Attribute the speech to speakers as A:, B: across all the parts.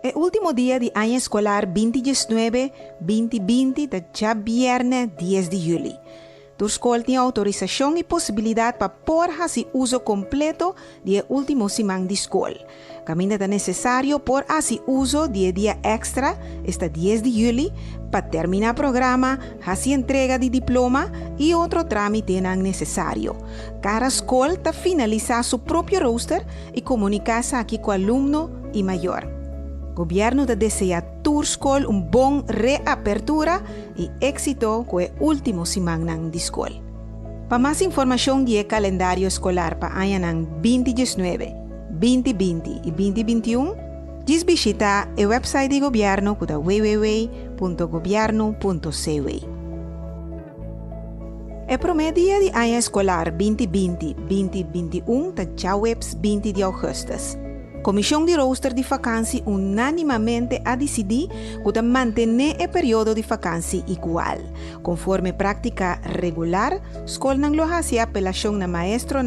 A: El último día de año escolar 2019-2020 de ya viernes 10 de julio. Tu escola tiene autorización y posibilidad para poder hacer uso completo del último semana de escuela. Camina es necesario por hacer uso de día extra, este 10 de julio, para terminar el programa, hacer entrega de diploma y otro trámite necesario. Cada escuela está finaliza su propio roster y comunicarse aquí con el alumno y mayor. El gobierno desea a tu escuela una buena reapertura y éxito con el último semana de escuela. Para más información del calendario escolar para año 2019, 2020 y 2021, visita el website del gobierno que es www.gobierno.cw. El promedio de año escolar 2020-2021 está ya webs 20 de agosto. Comisión de Roster de Vacancia unánimamente ha decidido que mantener el periodo de vacancia igual. Conforme práctica regular, escola lo hace apelación na maestro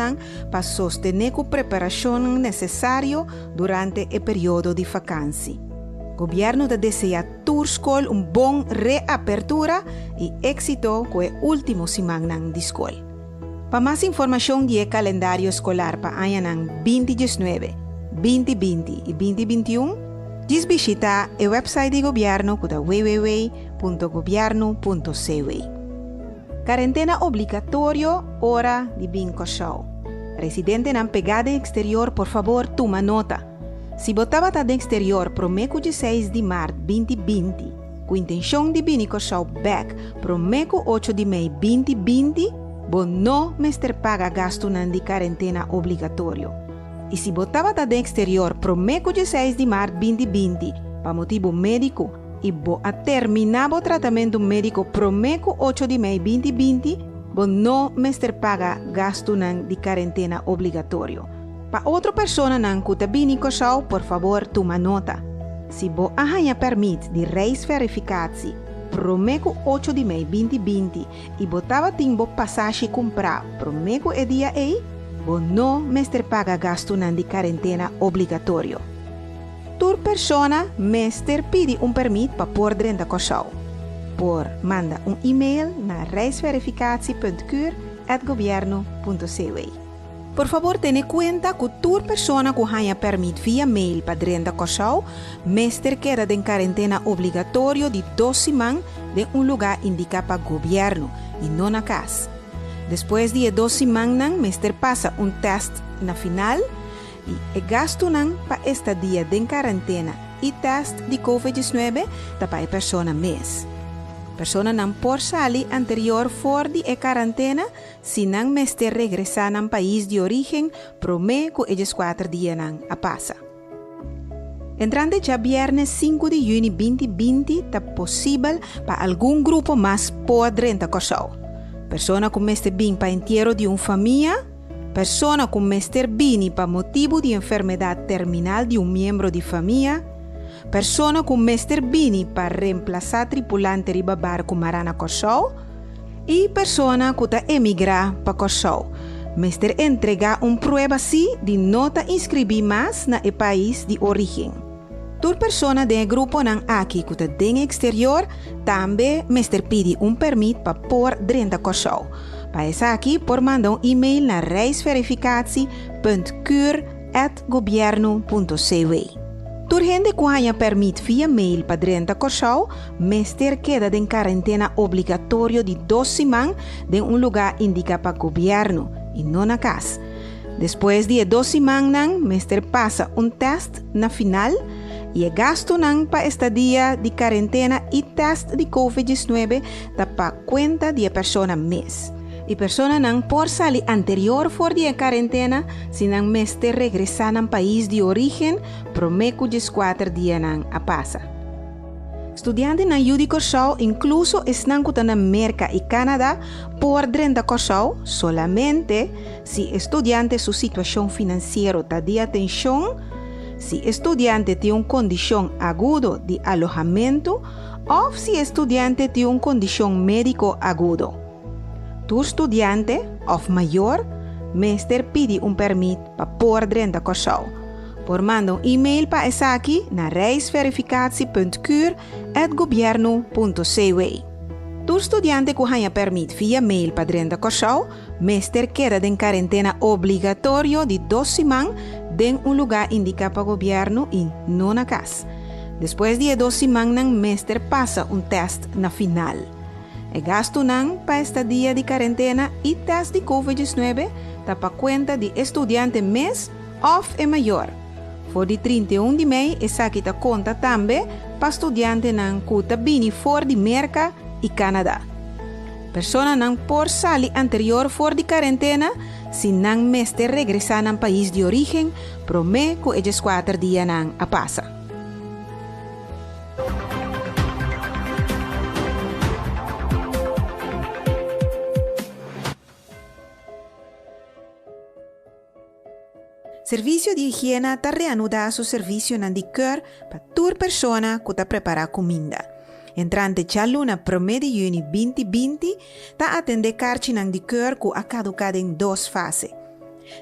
A: para sostener la preparación necesaria durante el periodo de vacancia. El gobierno desea a tu escuela una buena reapertura y éxito con el último semana de escuela. Para más información del calendario escolar para año 2019, 2020 y 2021, visita el website del gobierno que es www.gobierno.cw. Cuarentena obligatorio hora de bingo show. Residente en pegada exterior, por favor, toma nota. Si botaba de exterior promeco 16 de março 2020, con intención de bingo show back promeco 8 de maio 2020, bon no mester paga gasto de cuarentena obligatorio. E se botava da exterior promeco 16 de março 2020 para motivo médico e a terminar o tratamento médico promeco 8 de maio 2020, não mester paga gasto de quarentena obrigatório. Para outra pessoa que está bem com por favor, toma nota. Se você arranha permite de reis verificação promeco 8 de maio 2020 e botava tempo passagem comprar promeco e dia aí, no mester paga gasto de quarentena obligatorio. Tu persona mester pide un permit para poder entrar com show. Por manda un email na reisverificatie.cur@gobierno.cw. Por favor, ten cuenta que tu persona que haya permit via mail para entrar com show, mester queda en quarentena obligatorio de 2 semanas de un lugar indicado para gobierno y no na casa. Después de 2 semanas, mester pasa un test na final y el gasto para este día de quarentena y test de COVID-19 para la persona mes. Persona nan por salir anterior for de quarentena si nan mester regresar al país de origen promeco ellos 4 días a pasa. Entrando ya viernes 5 de junio 2020, está posible para algún grupo más poder entrar con show. Persona com mester bem para entierro de uma família, persona com mester bem para motivo de enfermedade terminal de um membro de família, persona com mester bem para reemplazar tripulante riba barco marana cochou e persona que está emigrar para cochou. Mester entregar prueba de nota inscrever mais na país de origem. Tu persona de grupo nan aqui que está den exterior também mester pide permit para por drenta com show. Para essa aqui por mandar e-mail na reisverificatie.cur@gobierno.cw. Tu gente que haya permit via mail para drenta com show, mester queda en quarentena obligatorio de 2 semanas de un lugar indicado para gobierno y no na casa. Después de 2 semanas, mester pasa un test na final y el gasto para este día de cuarentena y test de COVID-19 da para cuenta de persona mes. Y persona por salir anterior for de cuarentena si nan mester regresar al país de origen promeco 4 días a pasa. Estudiante na Judico Show incluso están en América y Canadá por drenta show solamente si estudiante su situación financiera está de atención, si estudiante tiene una condición aguda de alojamiento o si estudiante tiene una condición médico agudo. Tu estudiante o mayor, mester pide permit para poder drenta show. Por manda un e-mail pa esaki na reisverificatie.kur@governo.cw. Tu estudiante que haya permit via mail para Drenda Corsau, meester queda en quarentena obligatorio de 2 semanas en un lugar indicado para gobierno y no na casa. Después de 2 semanas, meester pasa un test na final. El gasto para este día de quarentena y test de COVID-19 tapa cuenta de estudiante mes of e mayor. Voor de 31 de mei is aqui conta também para estudiante nan kuta bini for de Merca e Canadá. Persona nan por sali anterior for de quarentena, si nan meste regresa nan país de origen, prome que ellos 4 dias nan a pasa. Servicio de higiene está reanudando su servicio en Dicur para toda persona que está preparando comida. Entrante ya luna promedio de junio 2020, está atende carchi en Dicur que ha caducado en 2 fases.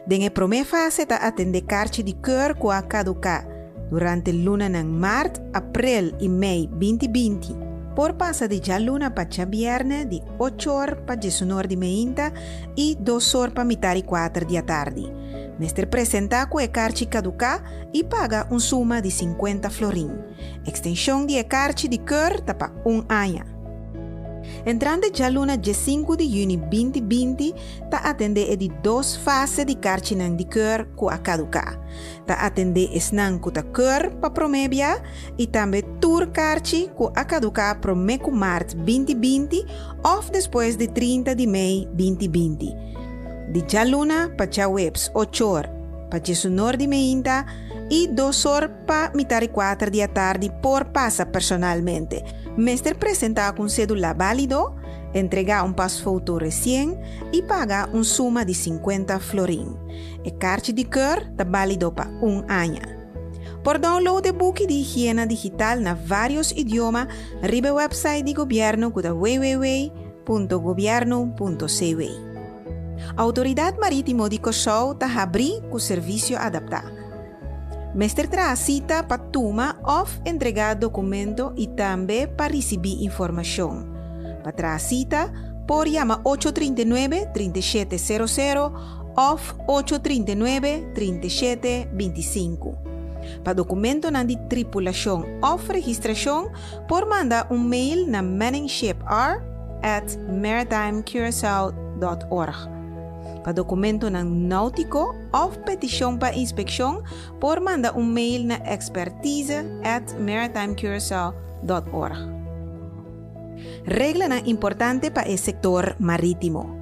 A: En la primera fase está atende carchi Dicur que ha caducado durante el luna en marzo, abril y mayo 2020. Por pasa de ya luna para ya viernes de 8 horas para 19 de meia y 2 horas para mitad y 4 de la tarde. Mester presenta que carchi caduca y paga un suma de 50 florín. Extensión de carchi de cur tapa 1 año. Entrando ya luna 5 de junio 2020, ta atende de 2 fases de carchi nan de cur que caduca. Ta atende esnan que ta cur pa promebia y también tur carchi que caduca promeco marzo 2020 of después de 30 de mayo 2020. De ya luna pa ya webs 8 horas pa 19 de meia y 2 horas pa mitad y 4 de la tarde por pasa personalmente. Mester presenta con cédula válido, entrega un pasfoto recién y paga un suma de 50 florín. El carchi de cur está válido pa 1 año. Por download de book de higiene digital na varios idiomas, arriba el website de gobierno que www.gobierno.cw. Autoridade Marítimo de Corsau está abrindo o serviço adaptado. Mester traz cita para tomar ou entregar documento e também para receber informação. Para trazer cita, por chamar 839-3700 ou 839-3725. Para documento de tripulação ou registração, por mandar mail na manningshipr@maritimecuraçao.org. Para documento náutico ou petição para inspeção, por mandar mail na expertise@maritimecuraçao.org. Regla importante para o setor marítimo.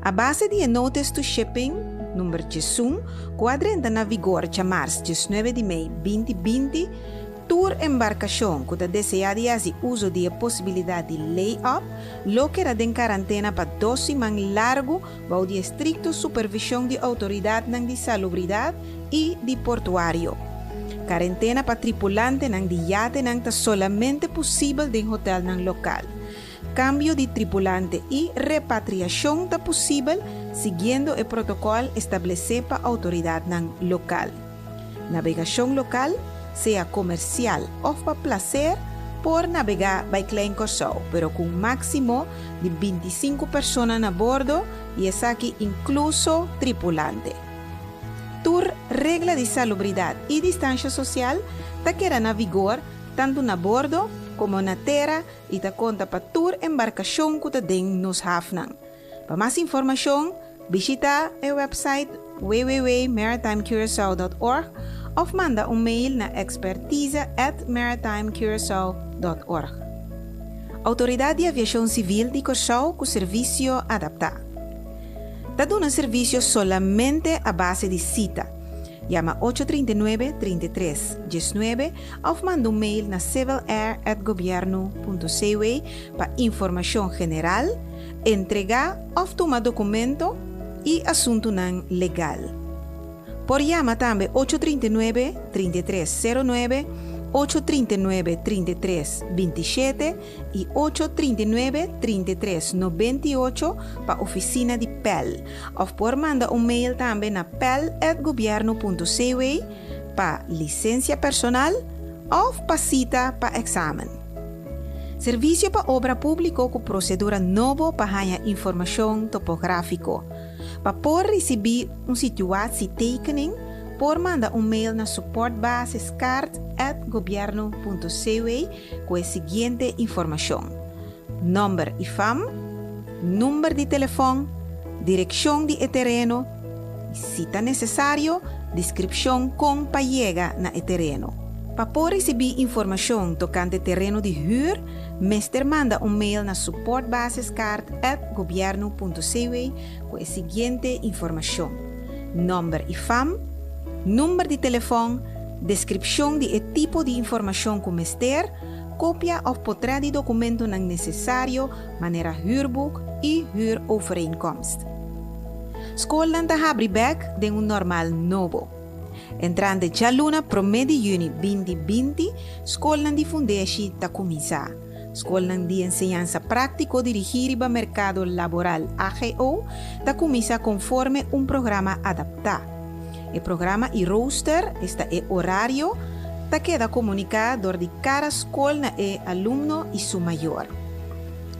A: A base de notice to shipping número 1, quadrenta na vigor de março 19 de maio 2020, tour embarcação que deseja de uso de possibilidade de lay-up, lo que era em quarentena para 2 semanas largo, bajo de estricta supervisão de autoridade de salubridade e de portuário. Quarentena para tripulante de yate está solamente possível em hotel local. Cambio de tripulante e repatriação está possível seguindo o protocolo estabelecido para a autoridade local. Navegação local, seja comercial ou para placer, por navegar by Klein Corsau, pero com máximo de 25 pessoas a bordo e essa aqui incluso tripulante. Tur regla de salubridade e distância social está queda na vigor tanto na bordo como na terra e está conta para tur embarcação que está dentro nos havens. Para mais informação, visita o website www.maritimecuraçao.org ou manda mail na expertise@maritimecuraçao.org. Autoridade de Aviação Civil de Corsau com serviço adaptado. Está dando serviço solamente a base de cita. Llama 839-3319 ou manda mail na civilair@gobierno.cw para informação general, entregar ou tomar documento e assunto legal. Por llama também 839-3309, 839-3327 e 839-3398 para a oficina de PEL. Ou por mandar mail também na pel@gobierno.cw, para licencia personal of para cita para examen. Servicio para obra público com procedura novo para ganhar informação topográfico. Para poder receber situatie tekening, por mandar mail na supportbasiscard@governo.cw com a seguinte informação: número IFAM, número de telefone, direção de terreno, se está necessário, descrição com para chegar na terreno. Para poder receber informação tocante terreno de huur, meester manda mail na supportbasiscard@governo.cw com a seguinte informação: número IFAM, número de telefone, descrição de tipo de informação que meester, cópia of portret de documento não necessário, maneira huurboek e huurovereenkomst. School está abrindo de normal novo. Entrando já luna promete juni 2020, escola de fundação está começar. Escola de enseñanza prático dirigida para o mercado laboral AGO está começar conforme programa adaptado. O programa e roster, horário, está queda comunicado de cada escola e aluno e su maior.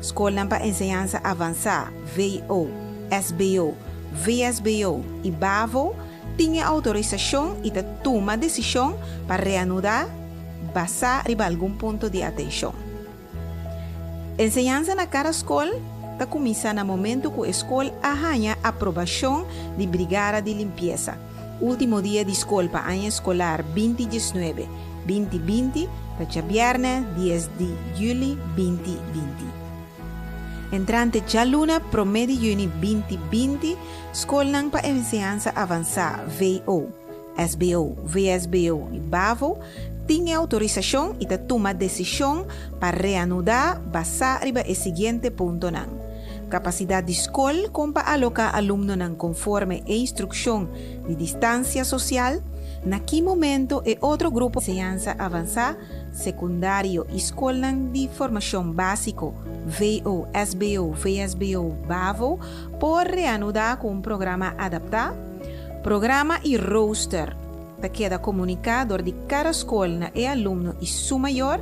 A: Escola para enseñanza avançada, VO, SBO, VSBO e BAVO, tinha autorização e toma decisão para reanudar, basar em algum ponto de atenção. Enseñanza na cada escola está começando no momento que a escola ganha aprovação de brigada de limpeza. Último dia de escola para ano escolar 2019-2020, para viernes 10 de julho 2020. Entrante já luna promete juni 2020, escola para enseñanza avançada VO, SBO, VSBO e BAVO tinha autorização e toma decisão para reanudar, basar o seguinte ponto. Capacidade de escola para alocar aluno conforme a instrução de distância social. Naquele momento, é outro grupo de enseñanza avançada, secundário e escola de formação básico, VO, SBO, VSBO, BAVO, por reanudar com programa adaptado. Programa e roster, que queda comunicador de cada escola e aluno e su maior,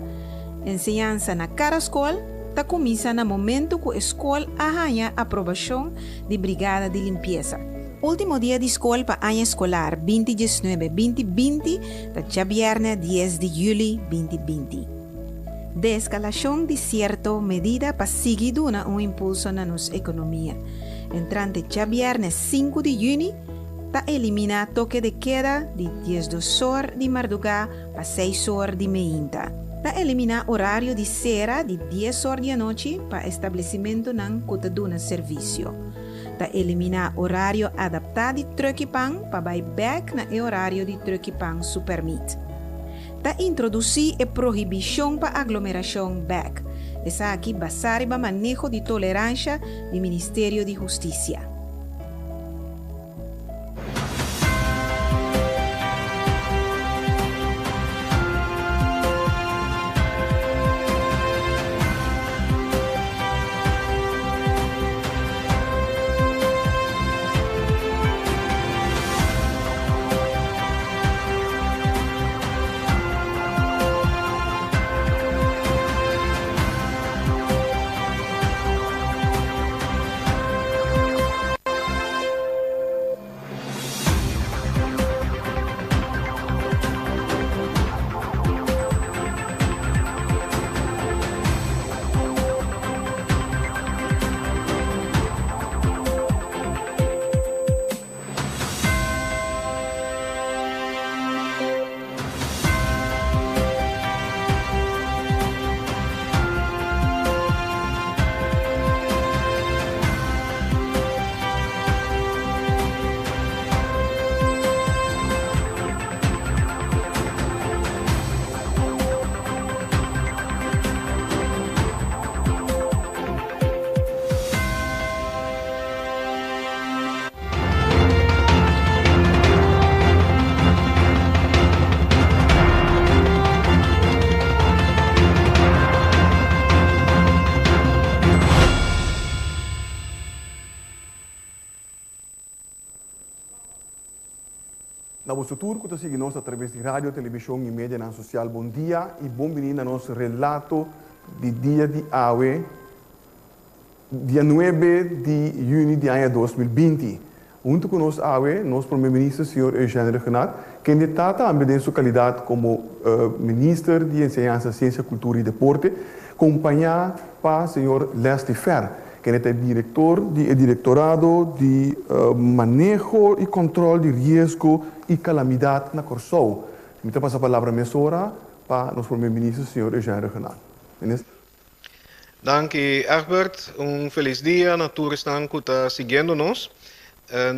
A: enseñanza na cada escola, está começa no momento que a escola ganha aprovação de brigada de limpeza. Último dia de escola para ano escolar 2019-2020, já viernes 10 de julho 2020. Descalação de certa medida para seguir dando impulso na nossa economia. Entrante já viernes 5 de junho, está eliminar toque de queda de 10 horas de madrugada para 6 horas de manhã. Está eliminar horário de cera de 10 horas da noite para estabelecimento não cotaduna serviço. Está eliminar horário adaptado de truckpan para buyback na horário de truckpan supermit. Está introduzir a proibição para aglomeração back. Essa aqui basar para manejo de tolerância do Ministério de Justiça.
B: Na vosso tour, que sigue nós através de rádio, televisão e mídia social. Bom dia e bem-vindo a nosso relato de dia de AWE, dia 9 de junho de ano 2020. Junto com nós, AWE, nosso primeiro-ministro, senhor Eugênio Renato, que está também em sua qualidade como ministro de Enseñanza, Ciência, Cultura e Deporte, acompanhado para o senhor Leslie Fer, que é diretor do Diretorado de Manejo e Controle de Risco e Calamidade na Corsou. Então, passo a palavra a mesora para nosso primeiro-ministro, senhor Eugênio Renato.
C: Dank u, Egbert. Feliz dia a todos que estão seguindo-nos.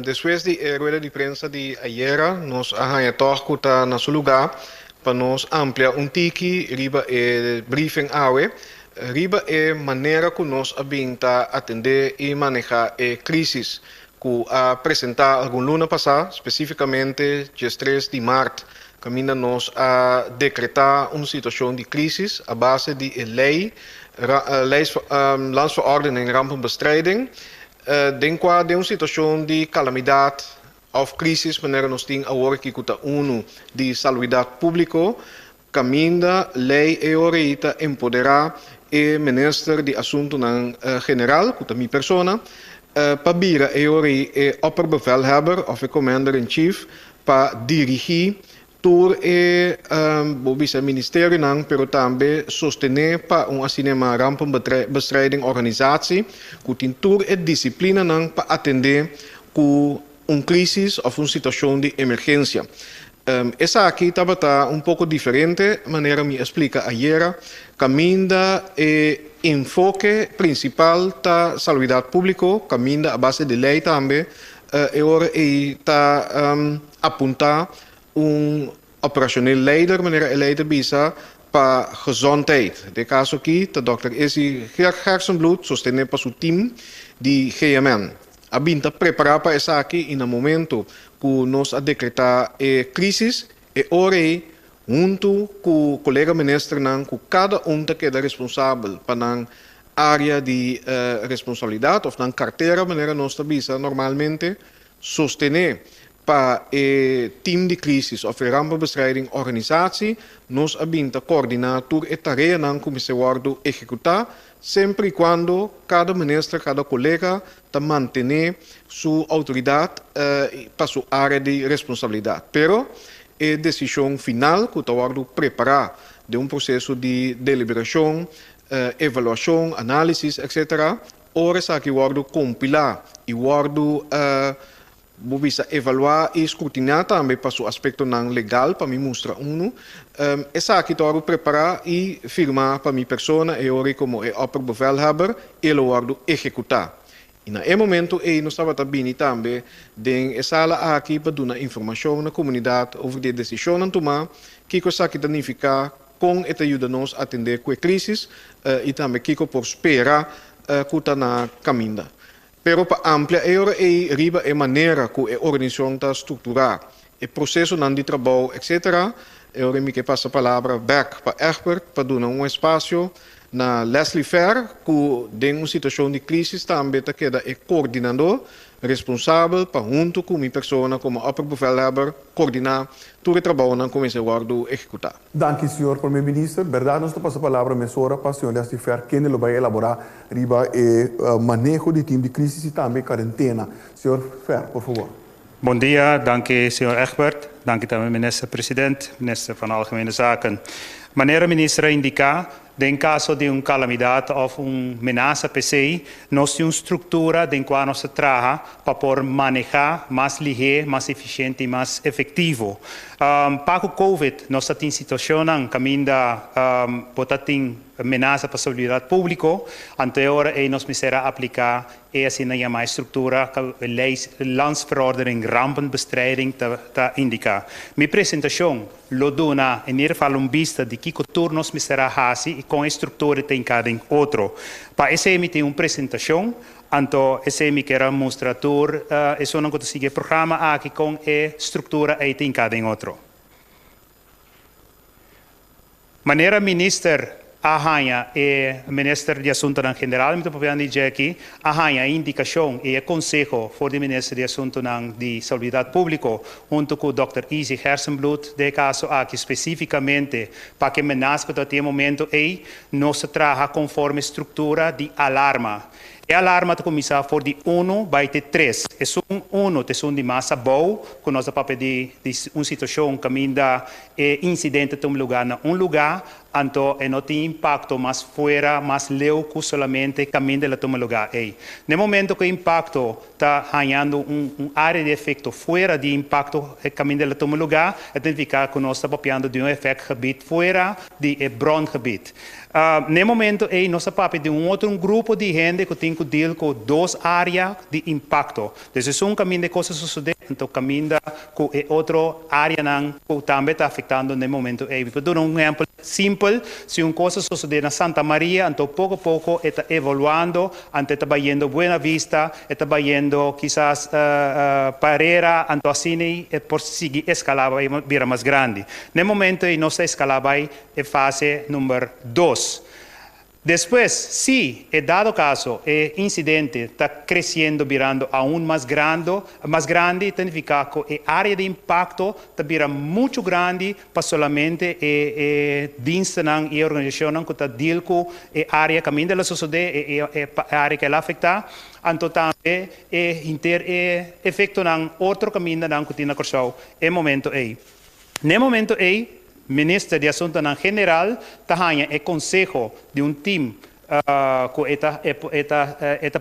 C: Depois de rueda de prensa de ayer, nós arranjamos na nosso lugar para nos ampliar tiki riba briefing AWE, riba maneira que nós abinta atender e manejar crises que apresentar algum luna passada, especificamente dia 3 de março, caminha nós a decretar uma situação de crise a base de lei, Landsverordening Rampenbestrijding, denk de uma situação de calamidade of crisis, wanneer nós temos agora que está de saúde pública, caminha lei e oreita empoderar e minister de assunto general, que é minha persona, para bira e ore e opperbevelhebber of commander-in-chief para dirigir tour e ministério nang, pero também sostener para uma rampenbestrijding organisatie, que tem tour e disciplina nang para atender com crisis of uma situação de emergência. Essa aqui estava pouco diferente, maneira me explica ayer, caminha e enfoque principal da saúde pública, caminha a base de lei também, e ora está apontar operationeel leider, maneira leider bisa para gezondheid. De caso aqui, de Dr. Izzy Gersenbloed, sostener para seu team de GMN. Abinta preparar para essa aqui em um momento que nós a decretar crise e ora junto com o colega ministro que cada te queda responsável para a área de responsabilidade ou na carteira maneira nós bisa normalmente sostener para o team de crise of rampenbestrijding organisatie nós abinta coordinar e tarefa na comissário executar sempre e quando cada ministro, cada colega está manter sua autoridade para sua área de responsabilidade. Pero a decisão final que está preparar de um processo de deliberação, avaliação, análise, etc. Ora essa que vai compilar e vai evaluar e escrutinar também para o aspecto não legal, para me mostrar essa aqui estou a preparar e firmar para minha persona, e eu como opperbevelhebber, ele vai executar. E no momento, nós estamos também de sala aqui para dar informação na comunidade over de decisão a tomar, que coisa que significa com esta ajuda-nos a atender com a crise e também que por esperar que está na caminho. Pero para ampliar riba a maneira que a organização está estruturada, o processo de trabalho, etc., eu me que passa a palavra back para Egbert, para dar espaço na Leslie Fer, que tem uma situação de crise também queda coordenador, responsável para junto com minha persona como opperbevelhebber coordinar todo o trabalho na comissão de executar.
B: Dank u, senhor primeiro-ministro. Verdade, nós passamos a palavra a mesora para o senhor Leslie Fer, que ele vai elaborar riba o manejo de time de crise e também quarentena. Senhor Fer, por favor.
D: Bom dia, dank u, senhor Egbert. Dank u também, minister-president, minister van Algemene Zaken. Maneira ministra indicar, em caso de calamidade ou ameaça PCI, nós temos uma estrutura em qual nós trabalhamos para poder manejar mais ligeiro, mais eficiente e mais efetivo. Para o COVID, nós temos situação em caminho da ameaça para a saúde pública, anterior nós começamos a aplicar essa chamada estrutura que a Landsverordening Rampenbestrijding indica. Minha apresentação lo dona in ieder geval vista de que turnos me será hasi e com a estrutura tem cada outro. Para esse tem uma apresentação, então esse me quer mostrar é só não conseguir programa aqui com a estrutura aí tem cada outro. Maneira minister arranha o Ministério de Assuntos General, muito bem, aqui, arranha a indicação e o consejo for o Ministério de Assuntos de Saúde Pública, junto com o Dr. Easy Hersenblut, de caso aqui especificamente, para que menasca até o momento aí, nós traga conforme estrutura de alarma. E a alarma começa for de 1 vai ter 3. É um de massa boa, com nossa papel de uma situação que ainda é incidente de um lugar na lugar, então não tem impacto mais fora, mais leuco solamente caminho de um lugar. No momento que o impacto está ganhando área de efeito fora de impacto caminho de um lugar, significa que nós estamos papiando de efeito gebied fora de brongebied. No momento, nós estamos de outro grupo de gente que tem que deal com 2 áreas de impacto. Então, caminho de coisas sucedendo, então caminho com outra área que também está afetando no momento. Vou dar um exemplo simples. Se uma coisa sucede na Santa Maria, então pouco a pouco está evoluando, está vendo Buena Vista, está vendo quizás Pereira, então assim, por seguir escalar vai vir mais grande. No momento, nossa escala vai em fase número 2. Depois, se é dado caso o incidente está crescendo, virando aún mais grande, significa que a área de impacto está virando muito grande para solamente a diensten e a organização que está deal com a área que ainda ela sucede e a área que ela afeta, então também efeito na outro caminho que tem na corção é momento aí. No momento aí, Ministro de Assuntos General ganha o consejo de um time que está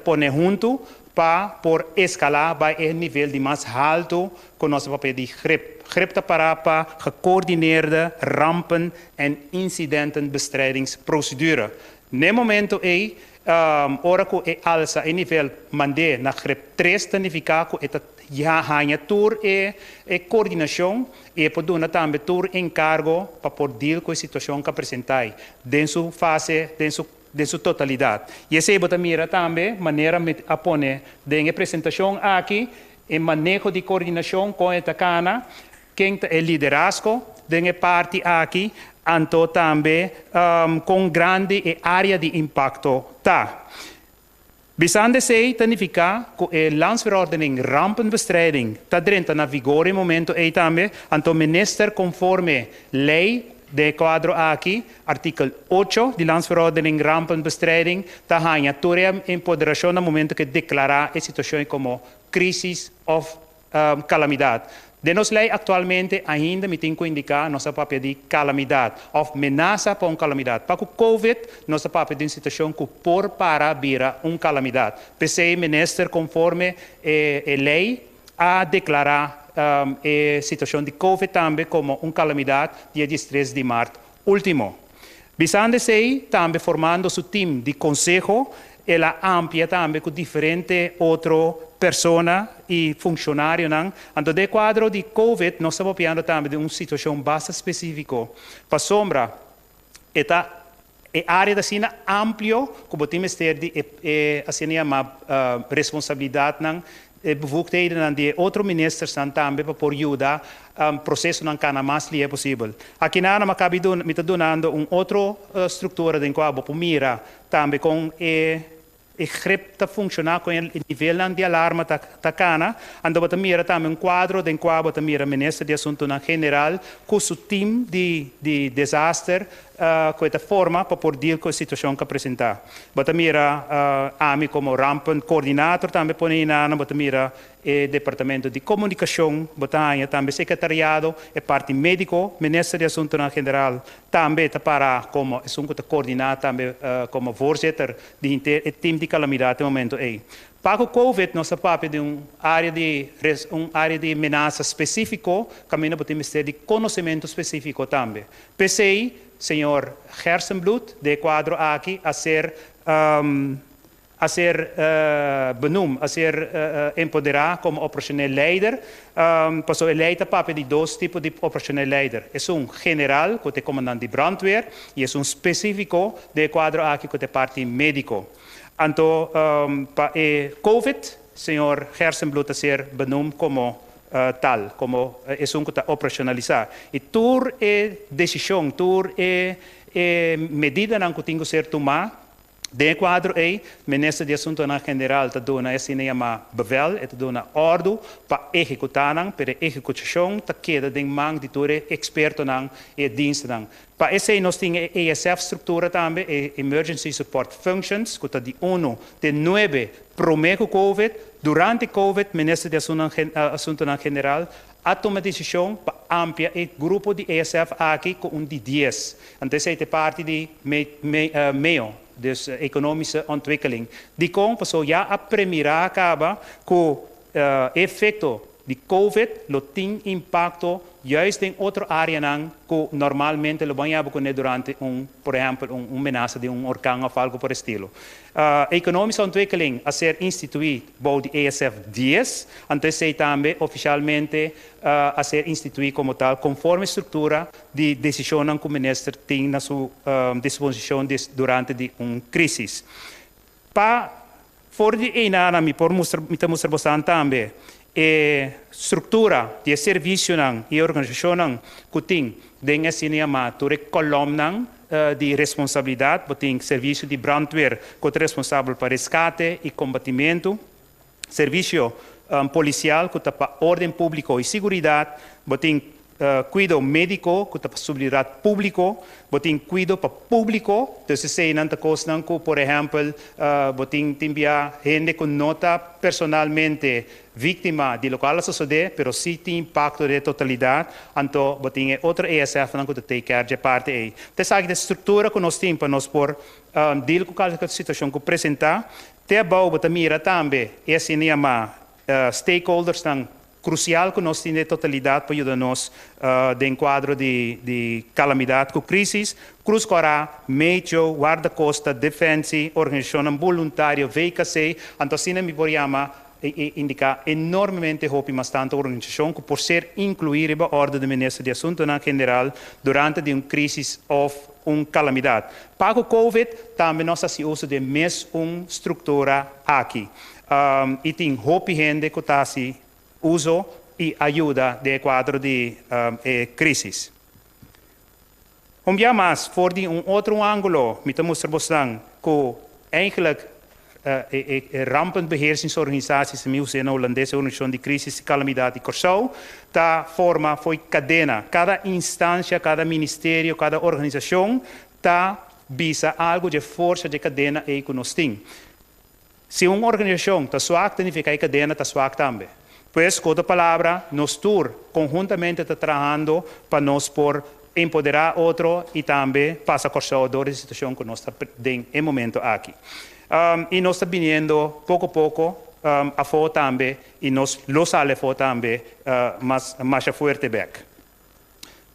D: pondo junto para por escalar para o nível de mais alto com nosso papel de GRIP. GRIP está para gecoördineerde rampen- en incidentenbestrijdingsprocedure. No momento aí, ora que alça o nível mandé na GRIP 3, significa que já ganha tour e coordenação e pode também tour encargo para poder com a situação que apresentai dentro fase dentro totalidade. E esse é também maneira a pôr de apresentação aqui em manejo de coordenação com a cana quem é liderazgo de parte aqui então também com grande área de impacto tá. Bisande sei significa que a landsverordening rampenbestrijding está dentro na vigor em momento e também, então minister conforme lei de quadro aqui, artigo 8 de landsverordening rampenbestrijding, está ganha toda a empoderação no momento que declarar a situação como crisis of calamidade. De nossa lei atualmente ainda me tem que indicar nossa papel de calamidade, ou ameaça para uma calamidade. Para o COVID, nossa papel de situação que por para vira uma calamidade. PCI minister conforme a lei a declarar a situação de COVID também como uma calamidade dia 13 de março último. Bisande sei também formando seu time de conselho, ela amplia também com diferentes outras pessoas e funcionários. Então, de quadro de COVID, nós estamos falando também de uma situação bastante específica. Para sombra, esta área da Sina amplia, como temos de responsabilidade bevoegdheden de outros ministros também para ajudar o processo não cana mais li é possível. Aqui na me cabe me donando uma outra estrutura de qual vou mira também com e grip te funcionar com o nível de alarma da cana, ando bota mira também quadro de qual bota mira ministro de assuntos general com seu time de desastre com esta forma para poder com a situação que apresentar. Bota mira a mim como rampen coordenador também põe na bota mira o departamento de comunicação, bota também secretariado e parte médico, ministro de assuntos general também está para como assunto coordenar também como voorzitter de time de calamidade no momento aí. Para o COVID, nossa papel de uma área de ameaça específica, caminho para o Ministério de Conhecimento específico também. PCI, senhor Hersenblut, de quadro aqui, a ser benoemd, a ser empoderado como operacional leider. Passou eleita papel de 2 tipos de operacional leider. É general, que é comandante de brandweer, e é específico, de quadro aqui, que é parte médico. Então, para COVID, senhor Hersenblut a ser benoemd como tal, como é que está operacionalizado. E toda decisão, toda medida não que tenho ser tomar. De quadro aí, ministro de Assuntos General está dando esse chama bevel, está dando ordem para executar, para execução, está queda de mão de todo experto e dienst. Para esse nós temos ESF estrutura também, Emergency Support Functions, que está de 1 de 9 prometo COVID, durante COVID, ministro de Assuntos General a tomar decisão para ampliar o grupo de ESF aqui com de 10. Então, essa é parte de meio. Dus economische ontwikkeling. Die komt zo ja a premira acaba com efeito de COVID, lo tem impacto juist in outra área que normalmente lo banhava com durante por exemplo, ameaça de orkaan of algo por estilo. Economische ontwikkeling a ser instituído por de ESF 10, antes sei também oficialmente a ser instituído como tal, conforme estrutura de decisão que o ministro tem na sua disposição durante de crise. Para fora de ena me por mostrar bastante também estrutura de serviço e organização que tem dentro desse coluna de responsabilidade, tem serviço de brandweer que é responsável para resgate e combatimento, serviço policial que está para ordem pública e segurança, tem cuidado médico que está para segurança pública, tem cuidado para público, então se sei nanta coisa que, por exemplo, tem gente que nota personalmente vítima de local sociedade, pero sí tem impacto de totalidade, então tem outra ESF que tem que ter parte aí. Então sabe a estrutura que nós temos para nós por deal com cada situação que apresentar, te bom para mira também esse nema stakeholders tão crucial que nós temos de totalidade para ajudar-nos de enquadro de calamidade com crise, Cruz Coral, Meio, Guarda-Costa, Defensa, Organização Voluntária, VKC, então assim me podemos indicar enormemente bastante a organização que por ser incluída na ordem do Ministro de Assuntos General durante uma crise ou calamidade. Para o COVID, também nós se usa de mesma estrutura aqui. E tem gente que está se uso e ajuda de quadro de crise. Dia mais, for de outro ângulo, me mostrar bastante que eigenlijk rampenbeheersingsorganisaties, de Holandese organisação de crise e calamidade de Curaçao, da forma foi cadena. Cada instância, cada ministério, cada organização está visa algo de força de cadena e que nós temos. Se uma organização está suave, significa que a cadena está suave também. Pois, com outra palavra, nós conjuntamente está trabalhando para nós por empoderar outro e também passar a Curaçao da situação que nós estamos em momento aqui. E nós estamos vindo pouco a pouco a fora também e nós lo sale fora também mais forte back.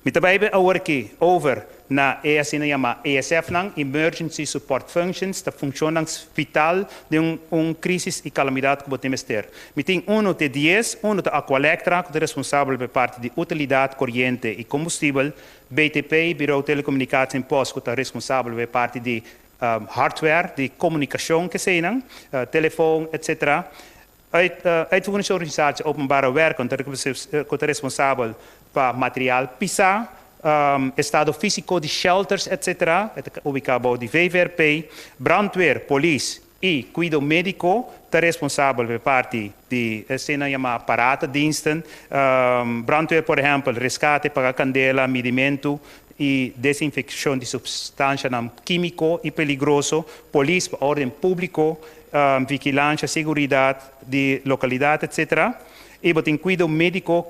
D: Me também agora aqui over na ESF Emergency Support Functions, da função vital de crise e calamidade que podemos ter. Me tem de 10, de Aqualectra, que é responsável por parte de utilidade, corrente e combustível, BTP, Bureau de Telecomunicação e Post, que é responsável por parte de hardware, de comunicação, que sejam, telefone, etc. Uitvoerende organisatie openbare werken, que é responsável para material PISA, estado físico de shelters, etc., ubicado de VVRP, brandweer, police e cuidado médico, está responsável por parte de aparatendiensten, brandweer, por exemplo, resgate, pagar candela, medimento e desinfecção de substância químico e peligroso, police, ordem público, vigilância, segurança de localidade, etc., e tem cuidado médico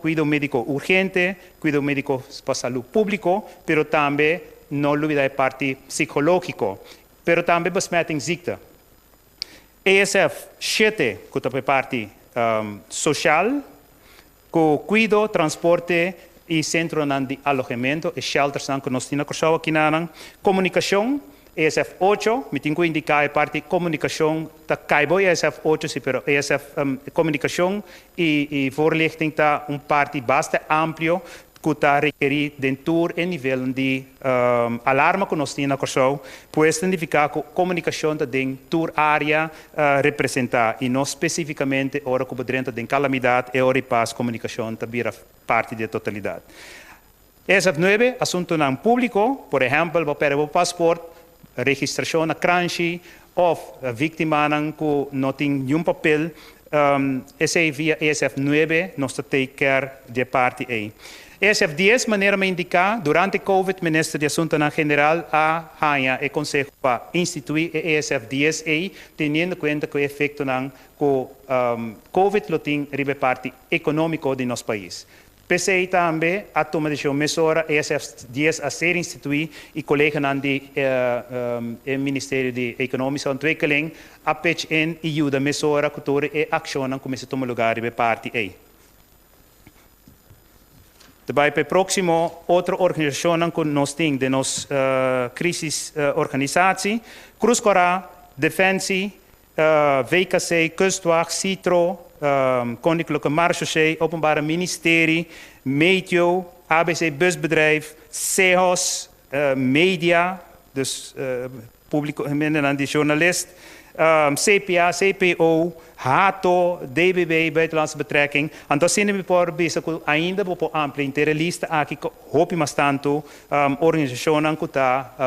D: urgente, cuidado médico para saúde pública, pero também não olvidar a parte psicológica, pero também besmetting ziekte. ESF 7, que é a parte social, com cuidado, transporte e centro de alojamento, e shelters que nós temos aqui na comunicação, ESF 8, me tenho que indicar a parte de comunicação, está caibo ESF 8, sim, pero ESF comunicação e voorlichting está parte bastante amplo que está requerido dentro do nível de alarma que nós temos na Curaçao, pode significar que a comunicação está dentro da área representada e não especificamente a hora que dentro da calamidade e a hora de paz, a comunicação está vira parte da totalidade. ESF9, asunto ng público, por ejemplo, para o passport, registração na cranchi, of vítima ng ko não tem nenhum papel, esse via ESF9 nós take care de parte A. ESF10, maneira me indicar, durante Covid, Ministro de Assuntos General a Hanha e Conselho para instituir ESF10A, tendo em conta que o efeito ng Covid lo tem ribe parte econômico de nosso país. PCI também a toma de mesura ESF10 a ser instituído e colega do Ministério de Economische Ontwikkeling a pech in e ajuda mesura cultura e ação como se toma lugar ribe parte A. Daarbij bij Proximo, outra organisação que nós temos de nossa crisisorganisatie, Cruz Coral, Defensie, VKC, Kustwacht, Citro, Koninklijke Marechaussee, Openbare Ministerie, Meteo, ABC Busbedrijf, CEHOS, Media, dus publiek en die journalist, CPA, CPO, HATO, DBB, Buitenlandse Betrekking. En dat zijn we voor bezig ainda op ampla interlista aqui hoop mas tanto organisação que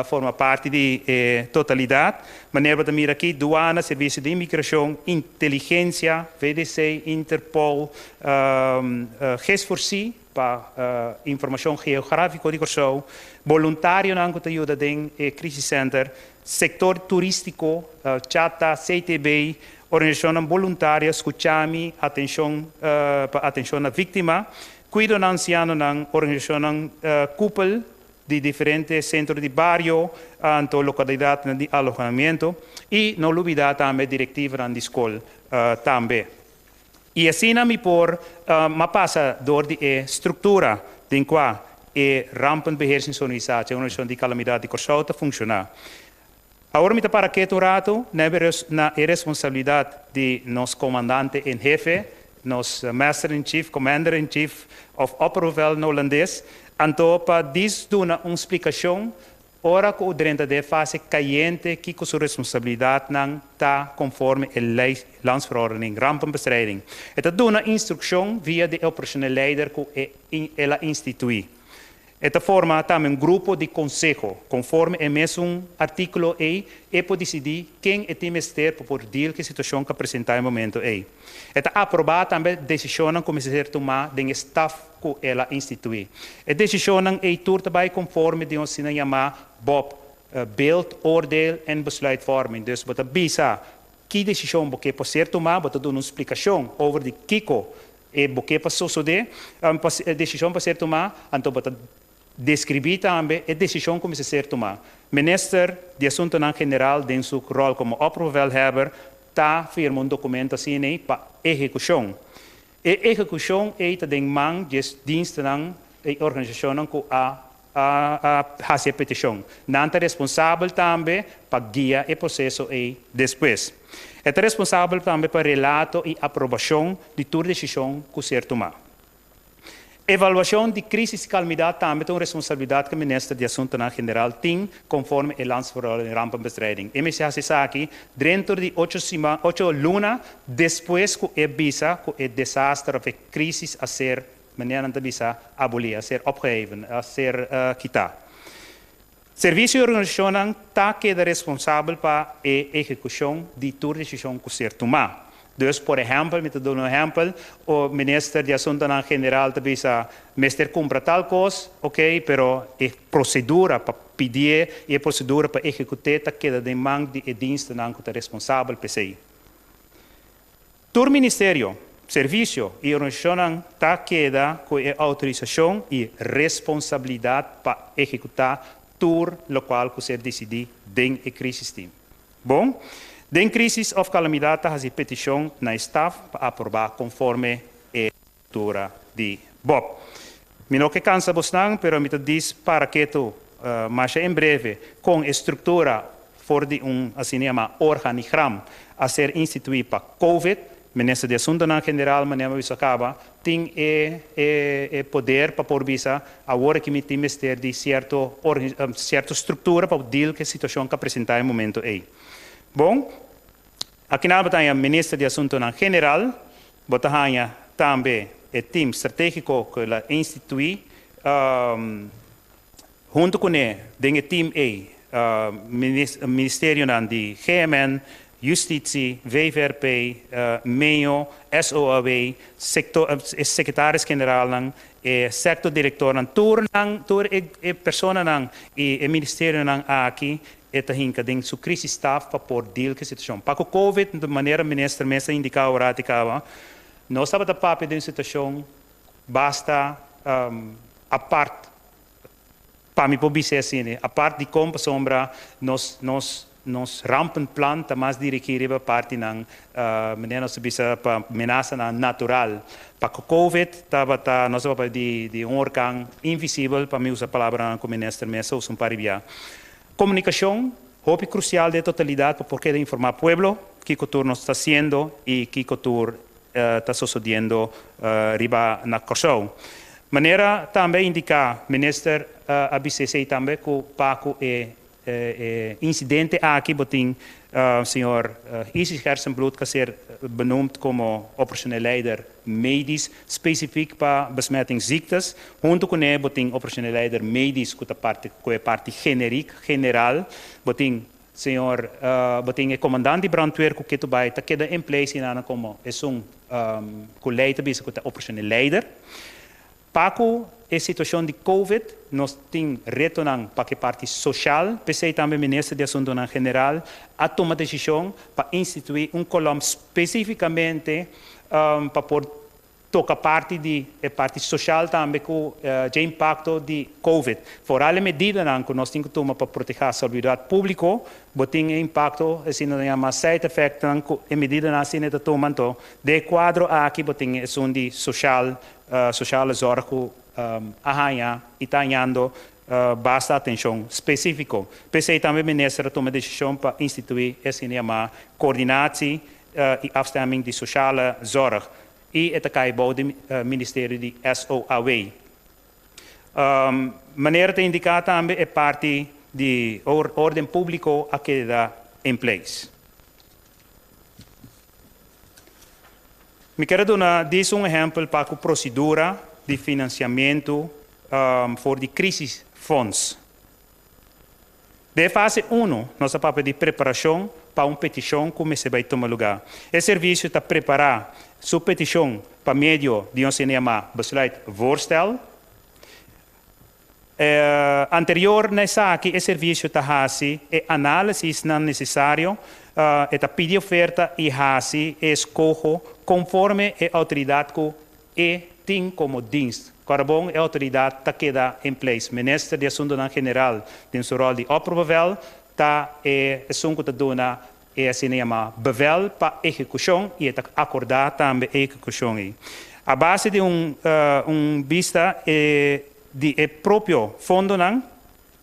D: forma parte de totalidade. Maneira de mirar aqui, douana, serviço de imigração, inteligência, VDC, Interpol, GES4C, para informação geográfica de Corsou, voluntário na ajuda do crisiscenter, sector turístico, Chata, CTB, organização voluntária, escuchami, atenção à vítima, cuido na anciano na organização cúpula de diferentes centros de barrio, anto localidade de alojamento e não olvidar também diretiva na escola também. E assim me por ma passa door de estrutura de qua e rampenbeheersingsorganisatie, organisação de calamidade de Corsou te funcionar. Agora, me para que rato, na responsabilidade de nosso comandante em jefe, nosso Master-in-Chief, Commander-in-Chief of Opperhovel holandês, então, para dar uma explicação, ora que o direito de fase caiente, que com sua responsabilidade não está conforme a landsverordening, rampenbestrijding. Het dá uma instrução via de operacional leider que ela institui. Esta forma também grupo de conselho, conforme é mesmo artículo E, e pode decidir quem é o ministério para poder que a situação que apresentar no momento E. Esta aprovar também decisão como se ser tomar do staff que ela institui. A decisão é tudo também conforme de ons chamar BOP, beeld, oordeel en besluitvorming. Dus wat bisa, que decisão que pode ser tomar, wat doen uma explicação over de Kiko e porque passou de, a decisão pode ser tomar, então descrever também a decisão como se ser tomar. Minister de Assuntos General, em sua rol como opperbevelhebber, está firmando documento assim para execução. E execução é também man de diensten e organização que faz a petição. Não é responsável também para guiar o processo e depois. É responsável também para relato e aprovação de toda decisão que ser tomada. Evaluação de crise e calamidade também é uma responsabilidade que o Ministro de Assuntos General tem, conforme a landsverordening de rampenbestrijding. E me se aqui, dentro de 8 lunas, depois que é visa que o desastre ou crise a ser, maneira de visa, abolir, a ser opgeheven, a ser quitado. Serviço de organização está queda responsável para a execução de toda decisão que ser tomada. Dus, por exemplo, me dou um exemplo, o Ministro de Assuntos General te diz, Mister compra tal coisa, ok, pero a procedura para pedir e a procedura para executar está queda de mão de diensten que está responsável por isso. Todo Ministério, Serviço e organização está queda com a autorização e responsabilidade para executar tudo o qual que ser decidido dentro da crise. Bom? Den crise of calamidade has a petição na staff para aprovar conforme a estrutura de BOP. Não que cansa bastante, pero me diz para que tu, mas em breve, com a estrutura for de assim organigrama a ser instituído para COVID, Ministro de Assuntos General, maneira isso acaba, tem poder para por visa agora que me tem de certa estrutura para deal que a situação que apresentar no momento aí. Bom, aqui na Batanha, Ministro de Assuntos General, Batanha também o time estratégico que ela institui junto com ele, tem team A, Ministério de GMN, Justitie, WVRP, MEO, SOAW, secretaris-generaal, sector-director, tour e persona e Ministério aqui, eta hinka ding su crisis staff para por deal que situação. Para o COVID, de maneira ministra mesa indicar o raticava, nós estava da papo de situação basta a parte para me publicar assim, a parte de compra sombra nos rampen plan tá mais dirigido para parte não menina se bisa para ameaça natural. Para o COVID estava nós vamos de organ invisível para me usar a palavra como ministra mesa usa paribia. Comunicação, hope crucial de totalidade para poder informar o pueblo que cultura nos está haciendo e que cultura está sucedendo riba na Corsou. Maneira também indicar, ministro ABCC também que o Paco incidente aqui botin senhor Isis Hersenbloed que ser benoemd como operationeel leider medisch specifiek para besmettingsziektes. Junto com ele botin operationeel leider medisch que é parte general botin senhor botin comandante de brandweer que tu bij tá queda em place in como colleite bisa que operationeel leider. Paco a situação de COVID, nós temos retornando para a parte social, pensei também ministro de Assuntos General, a tomar decisão para instituir colombo especificamente para por tocar parte social também com o impacto de COVID. Fora a medida que nós temos que tomar para proteger a saúde pública, tem impacto, assim, uma side effect, a medida assim que tomando de quadro aqui, tem de social zorg arranha e está ganhando basta atenção específica. Pensei também, ministro, tomar decisão para instituir essa coordenação e afstemming de sociale zorg. E het caibo do Ministério de SOAW. Maneira de indicar também é parte de ordem público a que está em place. Me quero dar exemplo para a procedura de financiamento for de crisis funds. De fase 1, nossa papel de preparação para uma petição que se vai tomar lugar. Esse serviço está preparado sua petição para meio de besluitvoorstel. Anterior nessa aqui, esse serviço está fazendo análise não necessário, está pedindo oferta e fazendo escolha conforme a autoridade que tem como dienst. Carbon é a autoridade que queda em place. Ministro de Assuntos General tem seu rol de oprobevel, está assunto que dona se chama bevel para execução e está acordar também a execução. A base de vista de próprio fundo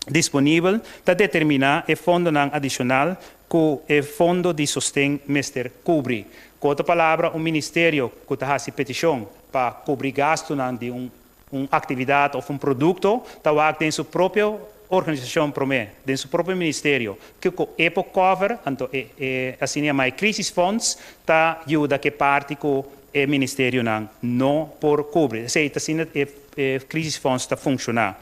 D: disponível está determinar o fundo adicional que o fundo de sustento mister cobrir. Com outra palavra, o ministério que está fazendo petição para cobrir gasto de uma atividade ou produto, está tem sua própria organização dentro do próprio ministério, que o EPO cover, assim chama crisis funds, está ajuda que parte que o ministério não por cobrir. Assim, crisis funds está funcionar.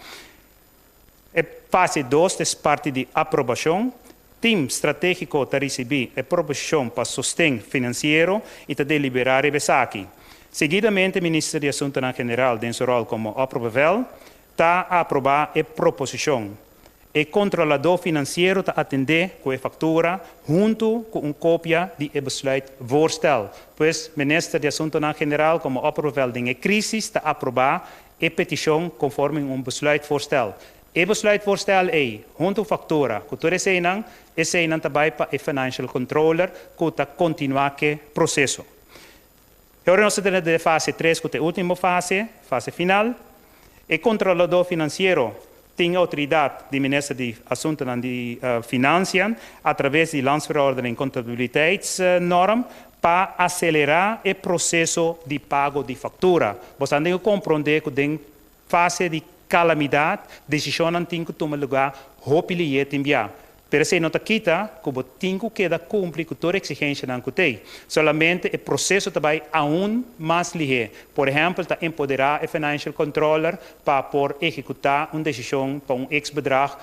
D: Fase 2 é parte de aprovação. Team estratégico está receber aprovação para sustento financeiro e está deliberar aqui. Seguidamente, o Ministério de Assuntos General, tem seu rol como aprovável, está a aprovar a proposição. O controlador financeiro está a atender com a factura junto com uma cópia de besluitvoorstel. Pois o Ministério de Assuntos General, como aprovável de crise, está a aprovar a petição conforme besluitvoorstel. O besluitvoorstel junto com a factura, que todo esse não também para o Financial Controller, que está continuar o processo. Agora nós temos de fase 3, que é a última fase final. O controlador financeiro tem a autoridade do Ministério de Assuntos de Finanças, através de landsverordening contabiliteitsnorm, para acelerar o processo de pago de factura. Você tem que compreender que em fase de calamidade, decisão não tem que tomar lugar, rapidamente enviar. Pero se não quita, como tenho que cumprir com toda a exigência não tem. Solamente o processo também aún mais ligeiro. Por exemplo, está empoderar o financial controller para por executar uma decisão para ex-bedrag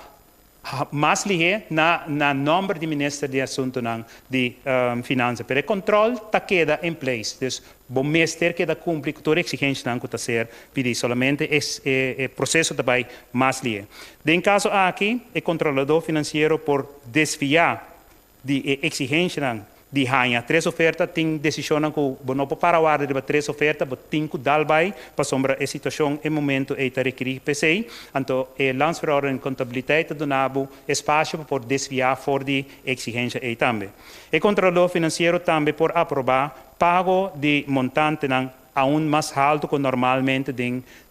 D: mais ligeiro na número de ministros de assunto de finanças. Pero o controle está queda em place. Dus, bom mestre que da cumprir com toda a exigência não está ser pedir solamente o processo também mais ligeiro. Em caso aqui, o controlador financeiro por desviar de exigência de ganha três ofertas tem decisão que não pode parar a de três ofertas, mas tem que dar vai para sombra a situação em momento e requerir PCI, então o lançador de contabilidade donava espaço para desviar fora de exigência e também. O controlador financeiro também por aprovar pago de montante aún mais alto que normalmente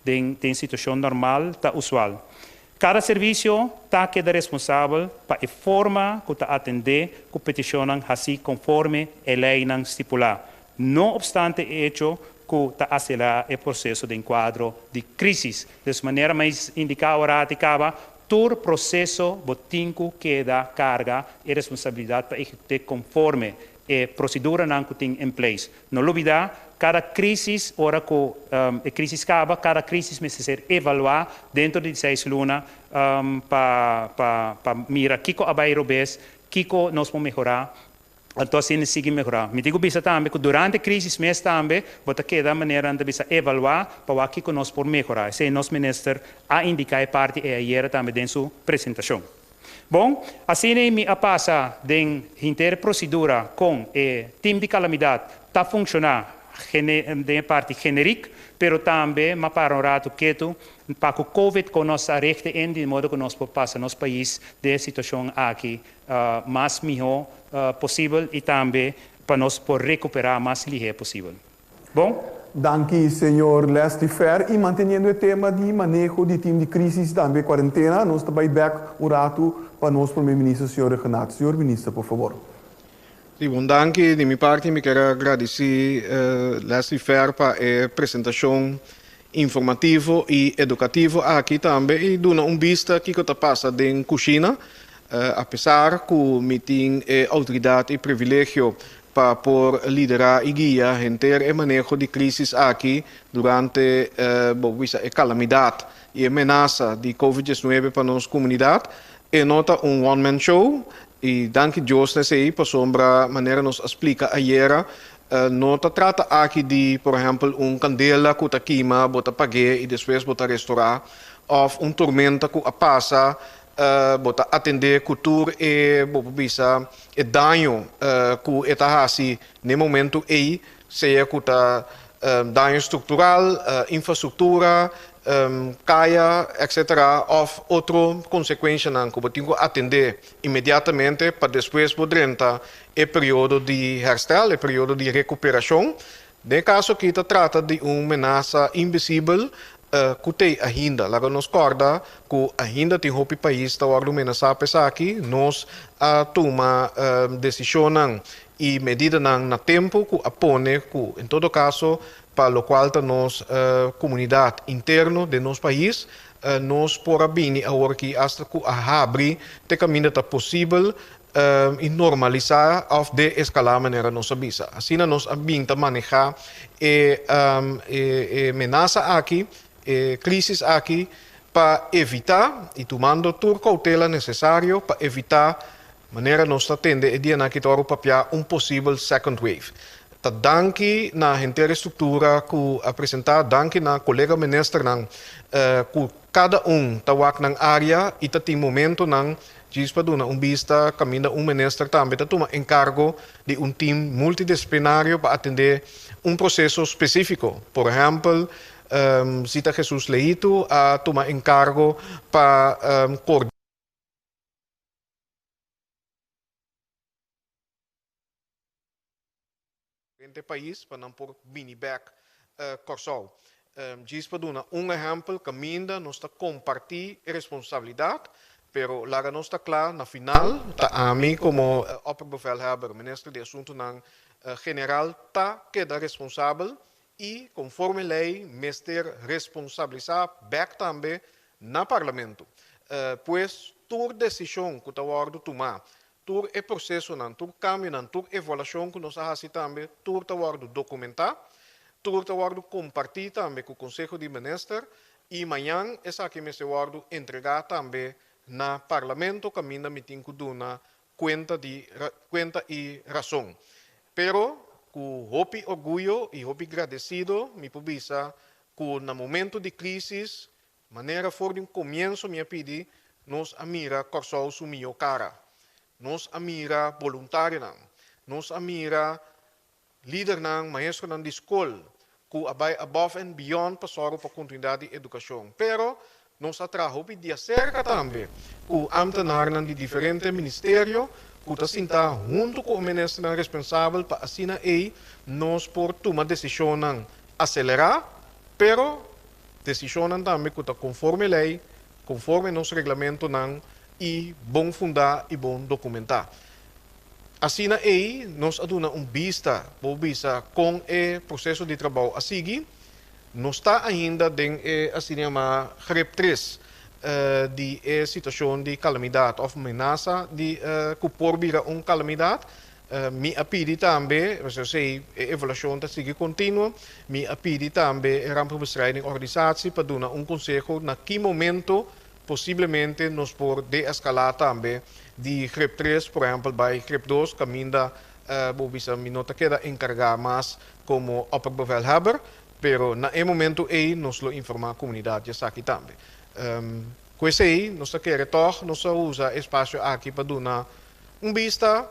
D: em situação normal está usual. Cada serviço está queda responsável para a forma que está atender a petição assim conforme a lei estipular. Não obstante o hecho que está acelerar o processo de enquadro de crise. De maneira mais indicada, todo o processo botinco queda carga e responsabilidade para executar conforme a procedura que tem em place. Não olvidar, cada crise, ora que a crise acaba, cada crise precisa ser evaluada dentro de 6 lunas para mirar o que vai robes, o que nós podemos melhorar. Então, assim, seguir melhorar. Me digo também que durante a crise mês também, bota que da maneira de evaluar para o que nós podemos melhorar. Se nosso ministro a indicar parte e ayer também em sua apresentação. Bom, assim me passa de inteira procedura com o time de calamidade está funcionando de parte genérica, pero também para um rato quieto para que o Covid com nossa rechte em de modo que nós passamos nosso país de situação aqui mais melhor possível e também para nós poder recuperar mais ligeiro possível. Bom?
B: Danke, senhor Leslie Fer. E mantendo o tema de manejo de time de crise também quarentena, nós também back um rato para nosso primeiro-ministro, senhor Renato. Senhor ministro, por favor.
C: Sim, bom, danke. De minha parte, me quero agradecer Leslie Fer para a apresentação informativa e educativa aqui também e dar uma vista que está passando em cozinha, apesar que me tem autoridade e privilégio para por liderar e guiar o manejo de crises aqui durante a calamidade e ameaça de Covid-19 para nossa comunidade. E nota one-man show e danke Deus nessa aí, para sombra maneira nos explica ayer, nota trata aqui de, por exemplo, candela que está queima, bota pague e depois bota restaurar, ou tormenta que passa, bota atender cultura e bisa e dano que está assim no momento aí seja que está dano estrutural, infraestrutura, caia, etc. ou outra consequência que tem que atender imediatamente para depois poder entrar o período de herstel, o período de recuperação. No caso que se trata de uma ameaça invisível que tem ainda, lá nos corda que ainda tem outro país que está ameaçado pesar aqui, nós toma decisão e medida na tempo que apone que em todo caso para o qual nós comunidade interna de nosso país nós por bem agora que hasta que abre te caminho está possível e normalizar ou de escalar maneira nossa visa. Assim nós abinta manejar ameaça aqui crise aqui para evitar e tomando toda cautela necessária para evitar maneira nós atende e dia na que papiar possível second wave. Danke na inteira estrutura que apresentar, danke na colega ministro que cada tawak ng área e tem momento diz para vista caminha ministro também toma encargo de time multidisciplinário para atender processo específico. Por exemplo, Zita Jesus Leito toma encargo para coordenar país para não pôr mini-back Corsol. Diz para dar exemplo, caminha, nós está compartir a responsabilidade, pero lá nós está claro, na final, a mim como opperbevelhebber, ministro de Assuntos General, está queda responsável e, conforme lei, mestre responsabilizar back também no parlamento. Pois, tur decisão que está a tomar, tur é processo não, tur cambio não, tur evolução que nós fazemos também, tur está a documentar, tur está a compartilhar também com o Conselho de Ministros e amanhã essa aqui me se vai entregar também na Parlamento caminho me tem que dar conta e razão. Pero com hopi orgulho e hopi agradecido me publica que no momento de crise maneira for de começo me pedir nos amira corso su mio cara, nos amira voluntário não, nos amira líder não, maestro não de escola, que abai above and beyond passaram para continuidade de educação. Pero nós atrajo de acerca também com ambtenaren de diferentes ministérios que está sentar junto com o ministro responsável para assim nós por tomar decisão acelerar, pero decisão também que está conforme lei, conforme nosso regulamento e bom fundar e bom documentar. Assim nós aduna vista com o processo de trabalho a seguir. Não está ainda em assim chama GREP 3 de situação de calamidade ou ameaça de que por vir calamidade. Me apidi também, você sei, evolução está seguir contínua. Me apidi também a rampenbestrijding organisatie para dar conselho na que momento possivelmente nos por de-escalar também de GREP 3, por exemplo, bij GREP 2, caminda bisa minota queda encargar mais como opperbevelhebber, pero na momento nos lo informar a comunidade já aqui também. Com isso nós queremos toch, nós usa espaço aqui para dar vista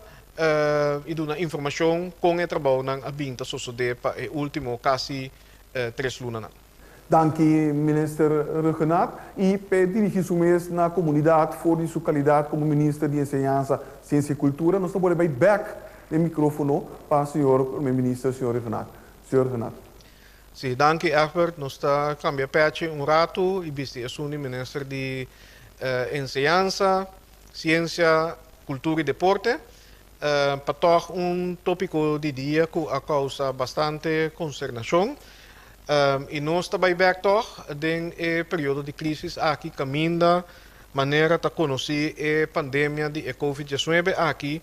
C: e dar informação com o trabalho na vinta suceder para o último quase 3 lunas.
B: Dank u, minister Regenaat. E para dirigir-se mesmo na comunidade, voor sua qualidade como ministro de Enseñanza, Ciência e Cultura, nós estamos bij back o microfone para o senhor, ministro, senhor Regenaat. Senhor Regenaat.
C: Sim, dank u, Egbert. Nós estamos cambiando rato e vice o ministro de Enseñanza, Ciência, Cultura e Deporte. Para toch tópico de dia que causa bastante consternação. E nós também back toch den período de crise aqui caminda maneira de conhecer a pandemia de COVID-19 aqui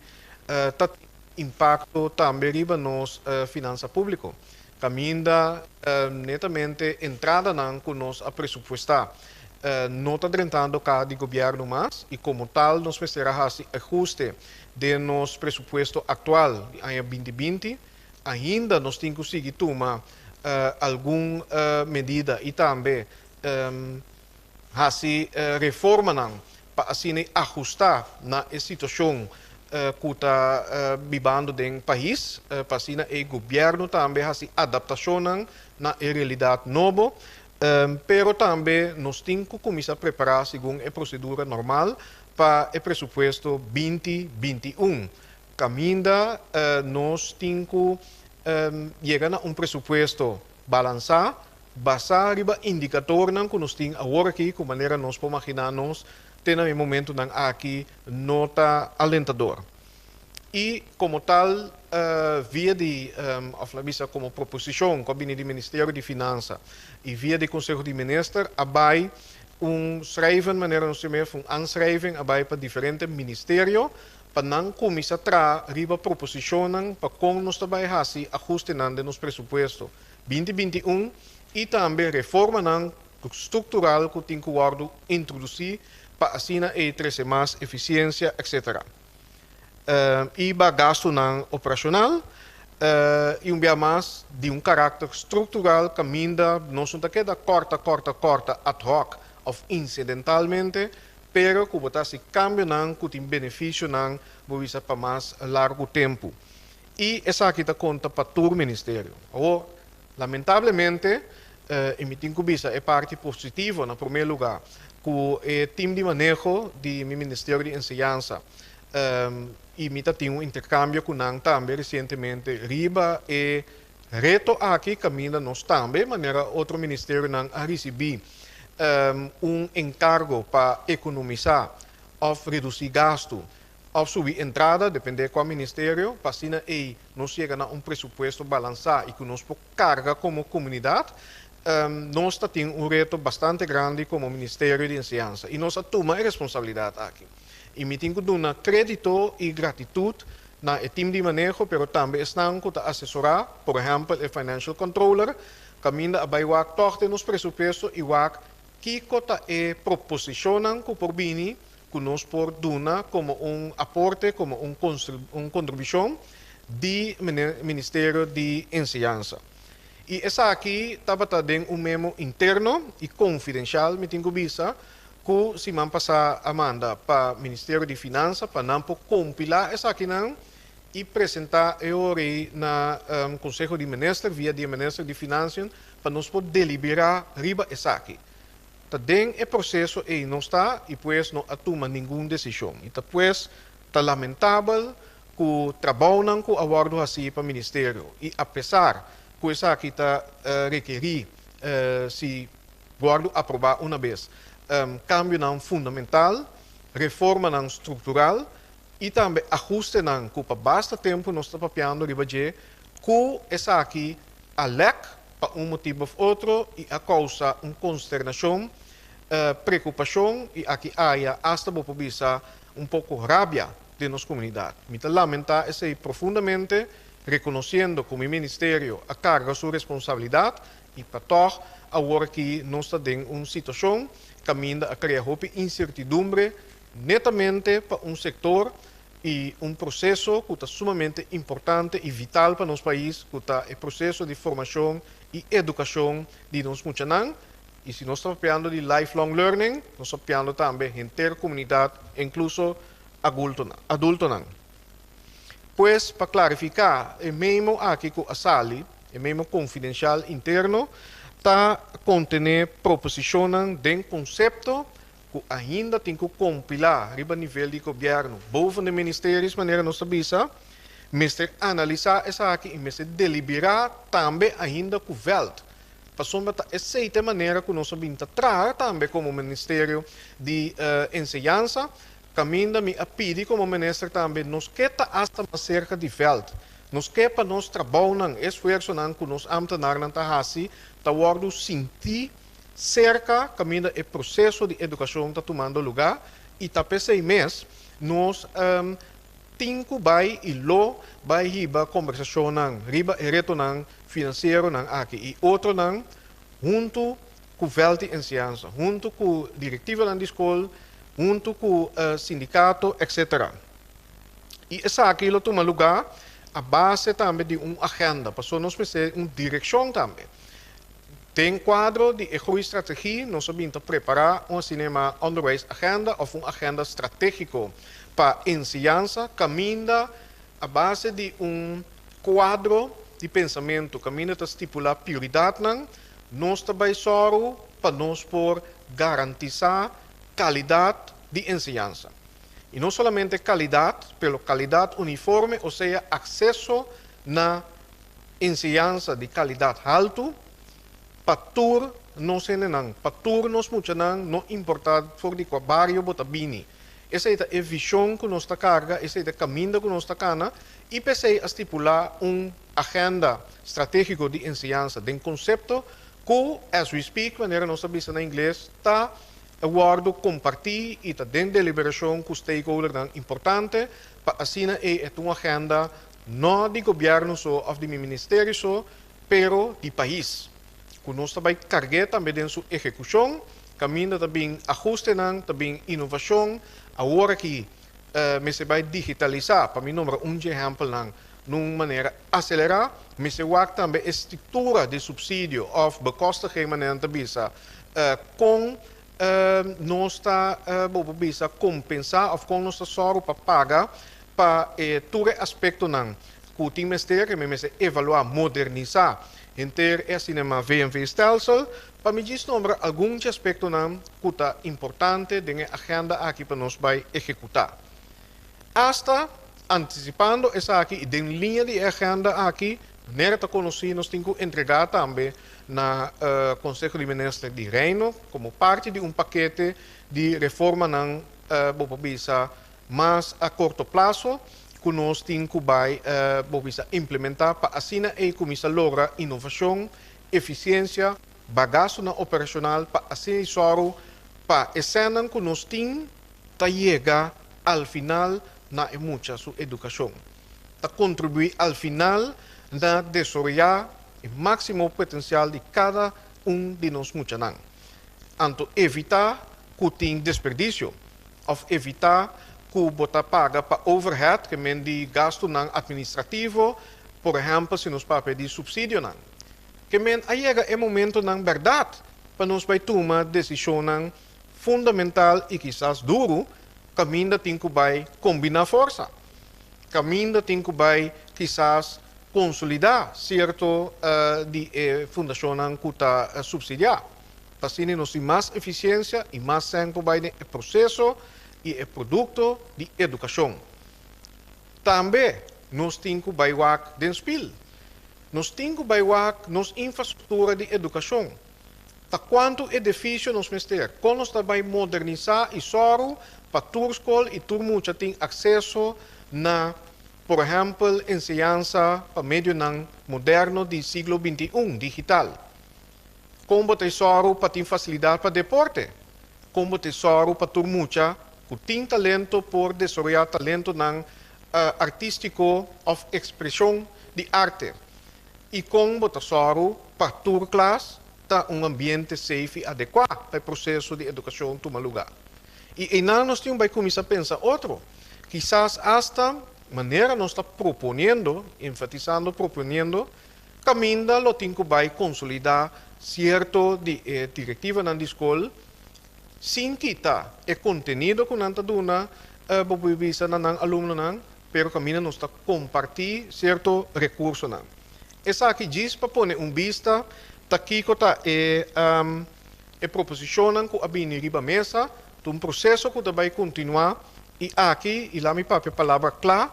C: tá impacto também riba nos finança público. Caminda netamente entrada não que nós a pressupostar não está tentando cá de governo mais e como tal nós precisamos ajuste de nosso pressuposto atual em 2020 ainda nós temos que conseguir tomar alguma medida e também reforma para assim ajustar na situação que está vivendo no país, para assim o governo também adaptação na realidade nova, pero também nós temos que começar a preparar segundo a procedura normal para o pressuposto 2021. Caminda nós temos que chegar a presupuesto balançado, basado em indicador que nós temos agora aqui, de maneira nós podemos imaginar-nos, tendo em momento aqui nota alentador. E como tal, via de, como proposição, com o Ministério de Finanças e via de Conselho de Ministros, abai schrijven, maneira nós temos aanschrijving, abai para diferentes ministérios, para não começar a trazer proposições para como nós também fazemos ajuste de nosso pressuposto 2021 e também reforma estrutural que tem que introduzir para assim trazer mais eficiência, etc. E para gasto operacional e dia mais de caráter estrutural que ainda não se queda corta ad hoc ou incidentalmente, pero que botar se cambio que tem benefício para mais largo tempo. E essa aqui está conta para todo o ministério. Lamentavelmente, emitir é parte positiva, no primeiro lugar, que o time de manejo do Ministério de Enseñanza e tem intercâmbio com nós também recentemente, riba e reto aqui caminha nós também, maneira outro ministério não a receber encargo para economizar ou reduzir gasto ou subir entrada, depende qual ministério, para assim nós chegamos a presupuesto balançado e que nós podemos carga como comunidade, nós temos um reto bastante grande como Ministério de Enseñanza e nós assumimos a responsabilidade aqui. E me tenho que dar crédito e gratitude na time de manejo, pero também estão a assessorar, por exemplo, o Financial Controller, caminho a baiwak torte nos pressupostos e wak que cota é proposicionam que por bini que nós por duna como aporte, como contribuição do Ministério de Enseñanza. E essa aqui estava também memo interno e confidencial, me tenho visa, que se man passar a manda para o Ministério de Finanças, para não compilar essa aqui não, e apresentar eu na Conselho de Ministros, via de Ministro de Finanças, para nós poder deliberar riba essa aqui. Também o processo aí não está, e depois não toma nenhuma decisão. E depois está lamentável que o trabalho não que aguardo assim para o Ministério. E apesar que essa aqui está requerir, se guardo aprovar uma vez, cambio não fundamental, reforma não estrutural, e também ajuste não que para basta tempo nós estamos papiando ribaje que essa aqui alec para motivo ou outro e a causa consternação, preocupação e aqui há hasta por bisa pouco rabia de nossa comunidade. Me lamenta esse profundamente reconhecendo como Ministério a carga sua responsabilidade e para todos agora que nós estamos em uma situação caminho a criar incertidumbre netamente para setor e processo que é sumamente importante e vital para nosso país, que é o processo de formação e educação de nós muitos. E se nós estamos falando de lifelong learning, nós estamos falando também de intercomunidade, incluso adulto. Pois, para clarificar, o mesmo aqui que a SALI, o mesmo confidencial interno, está contendo proposiciones de conceito que ainda tem que compilar a nível de governo, boven de ministérios, maneira nossa bisa, mas analisar essa aqui e mas deliberar também ainda com o veld. Passamos a essa maneira que nós vamos tratar também como Ministério de Enseñanza, caminho me a pedir como ministro também, nos queda hasta mais cerca de veld. Nos queda para nós trabalhar, esforço que nós ambtenaar na tahasi, tá guardo sentir cerca, caminho o processo de educação está tomando lugar e está pensando mês nós tinco vai e lo vai riba conversação riba reto financeiro aqui e outro junto com o veld de enseñanza, junto com a diretiva da escola, junto com o sindicato, etc. E essa aqui lo toma lugar a base também de uma agenda, para nós precisamos uma direção também. Tem quadro de estratégia, nós vamos preparar um cinema underways agenda ou uma agenda estratégico para enseñanza, caminha a base de quadro de pensamento, caminha a estipular prioridade, nós também só para nós por garantizar qualidade de enseñanza. E não somente qualidade, mas qualidade uniforme, ou seja, acesso na enseñanza de qualidade alta, patur não se não, patur nos muitos não importa for de qual barrio botabini. Essa é a visão que nós está carga, esse é o caminho que nós está cana, e pensei a estipular agenda estratégico de enseñanza, de conceito que, as we speak, maneira nós sabemos em inglês, está aguardo compartir e está dentro de deliberação com stakeholders importante, para assim é uma agenda não de governo só, ou de ministério só, pero de país. Que nós também carregar também dentro sua execução, caminho também ajuste, também inovação, agora que se vai digitalizar, para mim número exemplo, numa maneira acelerar, mas se vai também a estrutura de subsídio ou bekostiging maneira também com nós está compensar ou com nós só para pagar para todo aspecto que o ministério mas evaluar, modernizar ter esse VNV stelsel, para me diz algum aspecto que é importante na agenda aqui para nós vai executar. Hasta antecipando essa aqui, e em linha de agenda aqui, maneira de conhecer, nós temos que entregar também na Conselho de Ministros de Reino, como parte de paquete de reforma mais a curto prazo, que nós temos que implementar para assim a comissão logra inovação, eficiência, bagaço na operacional para assim soro para escenan que nós tem ta chega ao final na muita sua educação. Ta contribuir ao final na desarrollar o máximo potencial de cada de nós muita não. Anto evitar que tem desperdício ou evitar que bota paga para overhead que men de gasto não administrativo, por exemplo, se nos papel de subsídio não. Que men aí é momento não verdade para nós vai tomar decisão não fundamental e quizás duro, caminho tem que vai combinar força. Caminho tem que vai quizás consolidar certo de fundação que está subsidiar. Para assim nós temos mais eficiência e mais tempo vai no processo e o produto de educação. Também nós temos que vai den spil. Nós temos que vai nos infraestrutura de educação. Ta quanto edifício nós mester, como nós vai modernizar e soro para toda escola e todo mundo tem acesso na, por exemplo, ensinança para meio moderno do século XXI, digital. Como tem soro para ter facilidade para deporte. Como tem soro para todo mundo que tem talento por desenvolver talento artístico ou expressão de arte. E como tem soro para toda classe ambiente safe e adequado para o processo de educação tomar lugar. E nós temos que começar a pensar outro. Quizás esta maneira nós estamos proponendo, enfatizando, caminho lo tem que vai consolidar certo de diretiva na escola, sem quitar o contenido que nós dona visa na aluno pero caminho nós está compartir certo recurso não. Essa aqui diz para pôr vista aqui que proposicionam que a riba mesa, um processo que vai continuar e aqui, e lá me papi palavra clara,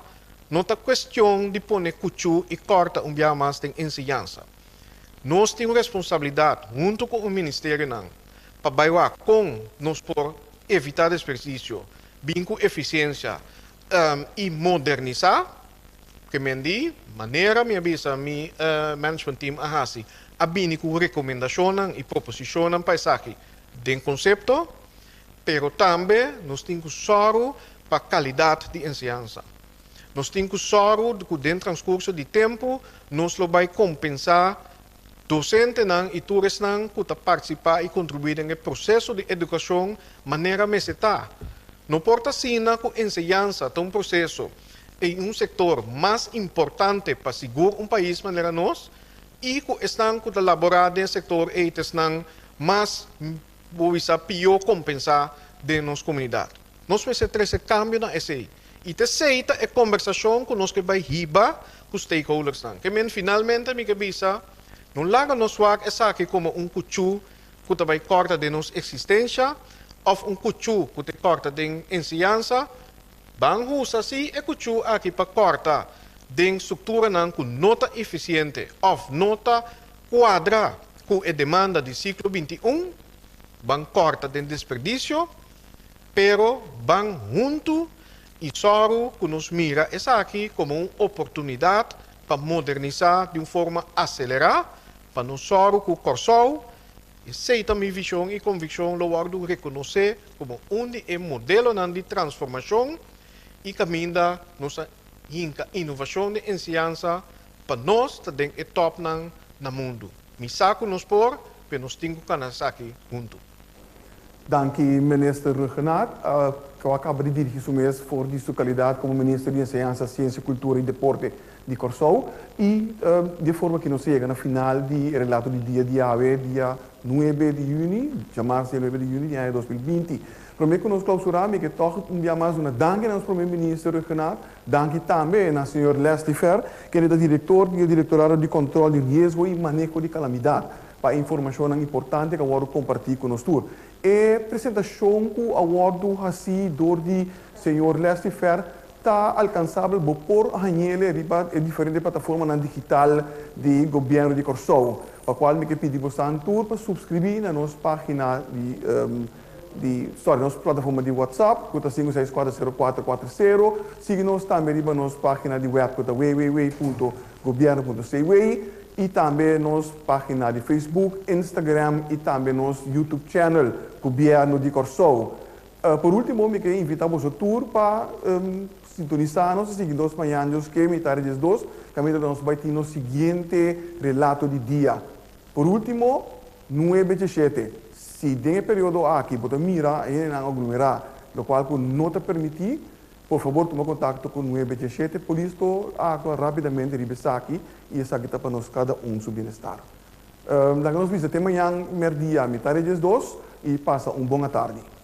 C: não está questão de pôr cuchu e corta dia mais de ensinança. Nós temos responsabilidade, junto com o Ministério, para bailar com nós por evitar desperdício, bem com eficiência e modernizar, que me di, maneira me avisa mi management team ahasi, abini com recomendação e proposição para isso aqui, de conceito, pero também nós temos que soro para qualidade de ensinança. Nós temos que soro que dentro do transcurso de tempo, nós vai compensar docente e turis que participar e contribuir no processo de educação maneira meseta. Não importa se a ensinança é um processo em setor mais importante para segurar país maneira nós, e que estão elaborando no setor eites mais pior compensar de nossa comunidade. Nós precisamos esse cambio na SEI. E terceira é a conversação que nós vai riba com os stakeholders. Que finalmente me avisa, não larga nos essa aqui como cuchu que vai cortar de nossa existência, ou cuchu que corta de ensinança, bang usa si é cuchu aqui para cortar de estrutura com nota eficiente, ou nota quadra com a demanda do século XXI, bang corta de desperdício, pero bang junto e soro que nos mira essa aqui como uma oportunidade para modernizar de uma forma acelerada, para nós soro que o Corsol, e aceita minha visão e convicção, lo reconhecer como modelo de transformação e caminho da nossa inovação de ensinança para nós também é top no mundo. Me saco nos por, mas nós temos que aqui junto.
B: Dank u, minister Renaat. Que acaba de dirigir o mês voor de sua qualidade como ministro de Ensinança, Ciência, Cultura e Deporte de Corsol. E de forma que nos chega na final do relato do dia de hoje, dia 9 de junho, chamar-se 9 de junho de 2020. Prometo que nós clausuramos que toch dia mais uma dank ao primeiro-ministro Renaat. Dank também ao senhor Leslie Fer, que é o diretor do Diretorado de Controle de Risco e Manejo de Calamidade, para informação importante que eu compartilhar com nós. E a apresentação que o awardo assim do senhor Leslie Fer está alcançável por a em diferentes plataformas digital do governo de Corsol, para a qual me pedi para subscrever na nossa página nossa plataforma de WhatsApp, que é 5640440, siga-nos também na nossa página de web, que é www.governo.cw, e também nossa página de Facebook, Instagram e também nosso YouTube channel, Governo de Corsou. Por último, me quero invitar a tour para sintonizar nos seguintes manhãs que me tarde das 2, que nós vamos ter o seguinte relato de dia. Por último, 9/7. Se tem período aqui, você mira e não aglomerar, o qual não te permite, por favor, toma contato com 9/7, por isso, agora rapidamente revisar aqui e essa aqui para nós cada seu bem-estar. Nós vemos até amanhã, merdia, metade das 2 e passa uma boa tarde.